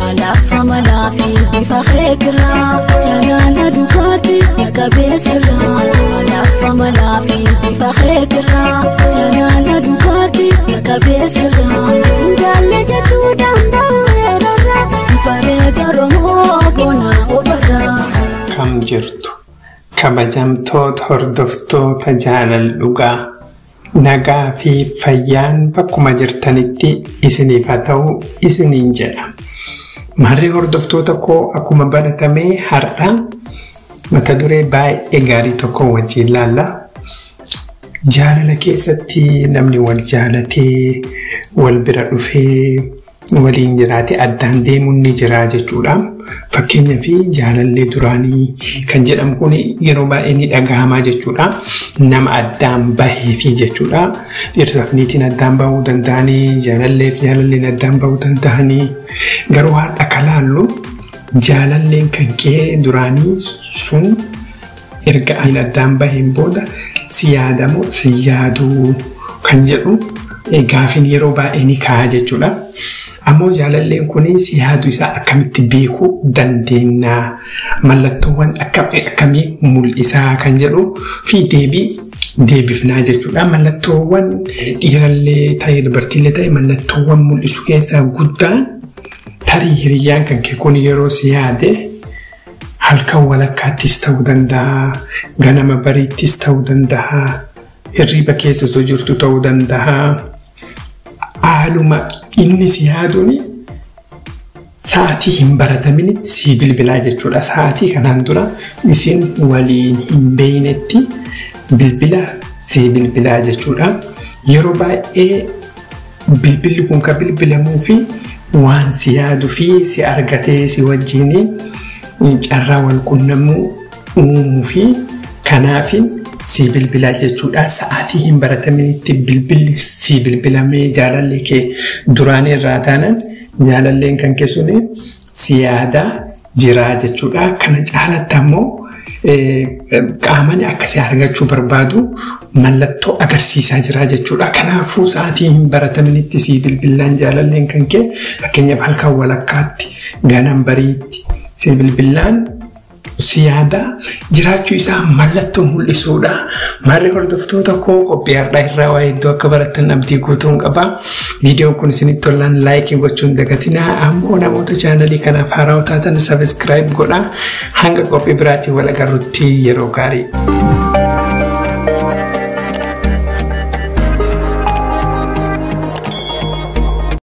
alafa malafi bifakhekra jalala dukati nakabesra alafa malafi bifakhekra jalala dukati nakabesra ndalle jatu damdawera bareda romo bona obara kam jirtu kabajamtoota hordoftoota jaalal dhugaa nagaa fi fayyaan bakkuma jirtanitti isiniif haa ta'u isiniin jedha. Marree hordoftoota koo akkuma baratamee har'a mata duree baay'ee gaarii tokko wajjin ilaalla. Jaalala keessatti namni wal jaalatee wal bira dhufee waliin jiraate addaan deemuun ni jira jechuudha. Fakkeenyaa fi jaalallee duraanii kan jedhamu kun yeroo baay'ee ni dhagahamaa jechuudha. Nama addaan bahee fi jechuudha. Dhiirsaaf niitiin addaan bahuu danda'anii, jaalallee fi jaalalleen addaan bahuu danda'anii. Garuu har'a kalaallu jaalalleen kan kee duraanii sun erga addaan baheen booda si yaadamu si yaaduu kan jedhu gaafin yeroo baay'ee ni ka'a jechuudha. Ammoo jaalalleen kun si yaadu isaa akkamitti beekuu dandeenya, mallattoowwan akkamii mul'isaa kan jedhu fi deebifnaa jechuudha. Mallattoowwan dhiirallee ta'ee dubartiillee ta'ee mallattoowwan mul'isu keessaa guddaan tarii hiriyyaan kan kee kun yeroo si yaade halkan walakkaattis ta'uu danda'a, ganama bariittis ta'uu danda'a, hirriba keessa osoo jirtu ta'uu danda'a. Haaluma inni si yaaduun sa'aatii hin baratamin si bilbilaa jechuudha. Sa'aatii kanaan dura isin waliin hin beeynetti si bilbilaa jechuudha. Yeroo baay'ee bilbilli kun kan bilbilamuu fi waan si yaaduu fi si argatee si wajjin carraa wal qunnamuu uumuu fi kanaafin si bilbilaa jechuudha. Sa'aatii hin barataminitti bilbilli si bilbilamee jaalallee kee duraan irraa taanan jaalalleen kan kee suni si yaadaa jiraa jechuudha. Kana caalatti ammoo qaamani akkasii argachuu barbaadu mallattoo agarsiisaa jira jechuudha. Kanaafuu sa'aatii hin barataminitti si bilbilaan jaalalleen kan kee fakkeenyaaf halkan walakkaatti ganam bariitti si bilbilaan si yaada jiraachuu isaa mallattoo mul'isuudha. Marree hordoftoota koo qophii har'aa irraa waa hedduu akka baratan abdii guutuun qaba. Viidiyoon kun isinitti tolaan laayikii gochuun dagatinaa. Ammoo namoota chaanalii kanaaf haaraa taatan sabiskiraayib godhaa. Hanga qophii biraatiin wal agarrutti yeroo gaarii.